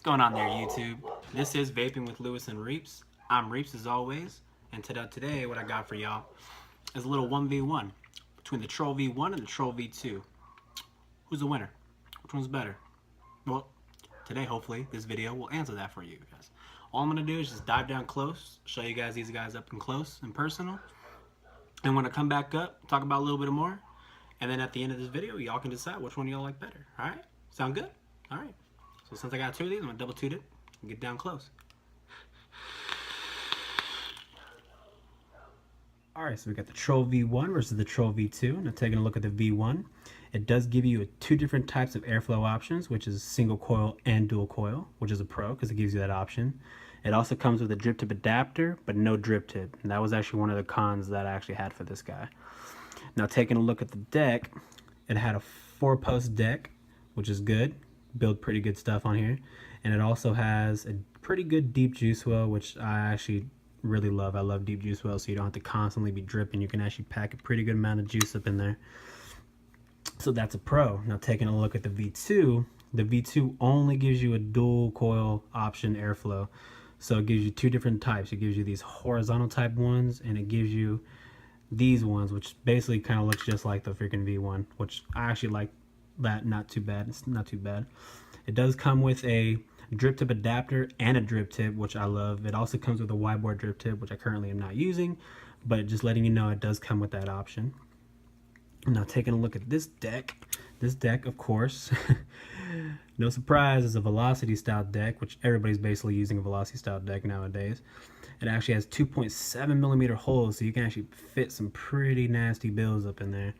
going on there, YouTube? This is Vaping with Lewis and Reeps. I'm Reeps as always, and today what I got for y'all is a little 1v1 between the Troll V1 and the Troll V2. Who's the winner? Which one's better? Well, today hopefully this video will answer that for you guys. All I'm going to do is just dive down close, show you guys these guys up and close and personal, and when I come back up, talk about a little bit more, and then at the end of this video, y'all can decide which one y'all like better. Alright? Sound good? Alright. So since I got two of these, I'm going to double toot it and get down close. Alright, so we got the Troll V1 versus the Troll V2. Now taking a look at the V1, it does give you two different types of airflow options, which is single coil and dual coil, which is a pro because it gives you that option. It also comes with a drip tip adapter, but no drip tip. And that was actually one of the cons that I actually had for this guy. Now taking a look at the deck, it had a 4-post deck, which is good. Build pretty good stuff on here, and it also has a pretty good deep juice well, which I actually really love. I love deep juice wells, so you don't have to constantly be dripping. You can actually pack a pretty good amount of juice up in there, so that's a pro. Now taking a look at the V2 only gives you a dual coil option airflow, so it gives you two different types. It gives you these horizontal type ones, and it gives you these ones, which basically kind of looks just like the freaking V1, which I actually like. That not too bad. It's not too bad. It does come with a drip tip adapter and a drip tip, which I love. It also comes with a wide bore drip tip, which I currently am not using, but just letting you know it does come with that option. Now taking a look at this deck, of course, no surprise, is a velocity style deck, which everybody's basically using a velocity style deck nowadays. It actually has 2.7 millimeter holes, so you can actually fit some pretty nasty bills up in there.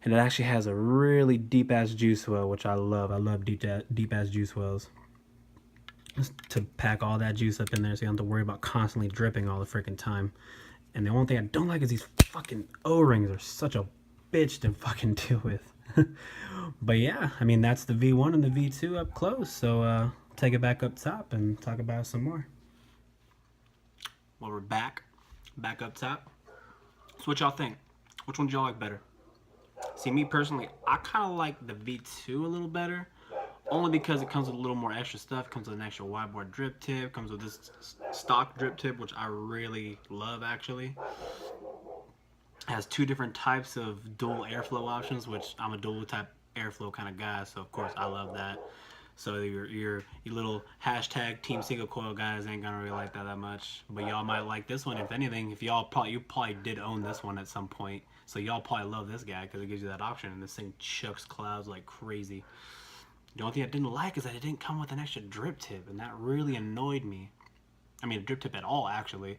And it actually has a really deep ass juice well, which I love. I love deep ass juice wells. Just to pack all that juice up in there so you don't have to worry about constantly dripping all the freaking time. And the only thing I don't like is these fucking O-rings are such a bitch to fucking deal with. But yeah, I mean, that's the V1 and the V2 up close. So take it back up top and talk about it some more. Well, we're back up top. So what y'all think? Which one do y'all like better? See, me personally, I kind of like the V2 a little better, only because it comes with a little more extra stuff. It comes with an extra wide bore drip tip, comes with this stock drip tip, which I really love actually. It has two different types of dual airflow options, which I'm a dual type airflow kind of guy, so of course I love that. So your little hashtag team single coil guys ain't gonna really like that much, but y'all might like this one. If anything, if you probably did own this one at some point, so y'all probably love this guy because it gives you that option, and this thing chucks clouds like crazy. The only thing I didn't like is that it didn't come with an extra drip tip, and that really annoyed me. I mean, a drip tip at all actually.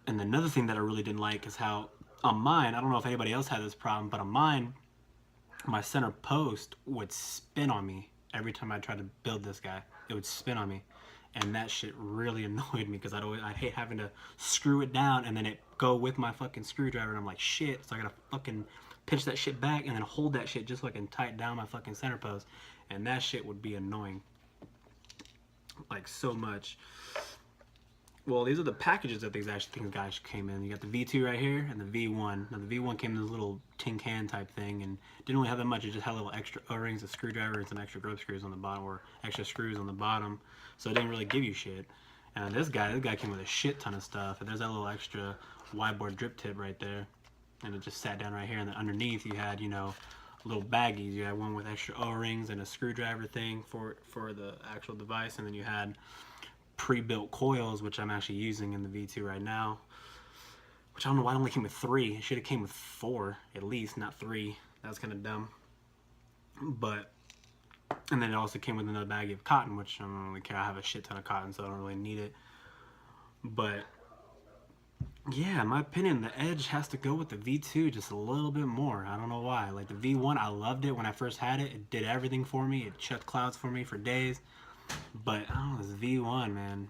And another thing that I really didn't like is how on mine, I don't know if anybody else had this problem, but on mine, my center post would spin on me. Every time I tried to build this guy, it would spin on me, and that shit really annoyed me because I hate having to screw it down and then it go with my fucking screwdriver, and I'm like, shit, so I gotta fucking pinch that shit back and then hold that shit just so I can tighten down my fucking center post, and that shit would be annoying like so much. Well, these are the packages that these guys came in. You got the V2 right here and the V1. Now the V1 came in this little tin can type thing and didn't really have that much. It just had a little extra O-rings, a screwdriver, and some extra grub screws on the bottom, or extra screws on the bottom. So it didn't really give you shit. And this guy came with a shit ton of stuff. And there's that little extra wide bore drip tip right there. And it just sat down right here. And then underneath you had, you know, little baggies. You had one with extra O-rings and a screwdriver thing for the actual device. And then you had pre-built coils, which I'm actually using in the V2 right now, which I don't know why it only came with 3. It should have came with 4 at least, not 3. That's kind of dumb. But and then it also came with another baggie of cotton, which I don't really care. I have a shit ton of cotton, so I don't really need it. But yeah, in my opinion, the edge has to go with the V2 just a little bit more. I don't know why. Like the V1, I loved it when I first had it. It did everything for me. It chucked clouds for me for days. But I don't know, this V1, man,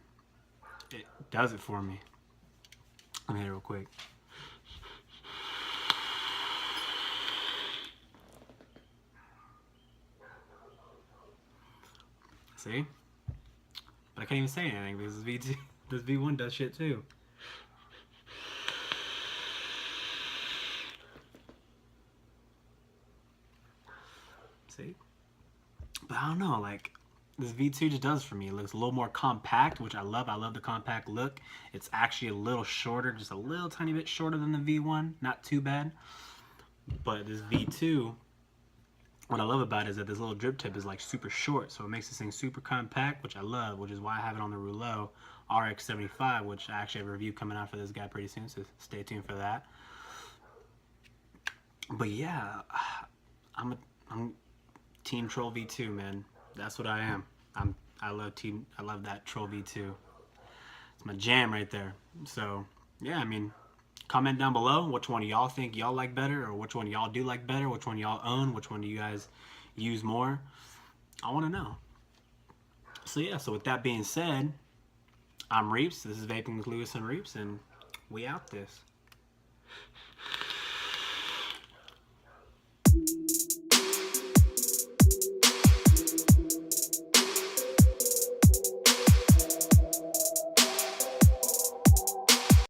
it does it for me. Let me hit it real quick. See? But I can't even say anything because this V1 does shit too. See? But I don't know, like, this V2 just does for me. It looks a little more compact, which I love. I love the compact look. It's actually a little shorter, just a little tiny bit shorter than the V1. Not too bad. But this V2, what I love about it is that this little drip tip is like super short, so it makes this thing super compact, which I love, which is why I have it on the Rouleau RX75, which I actually have a review coming out for this guy pretty soon, so stay tuned for that. But yeah, I'm Team Troll V2, man. That's what I am. I love that Troll V2. It's my jam right there. So yeah, I mean, comment down below which one y'all think y'all like better, or which one y'all do like better, which one y'all own, which one do you guys use more. I want to know. So yeah, so with that being said, I'm Reeps. This is Vaping with Lewis and Reeps, and we out this.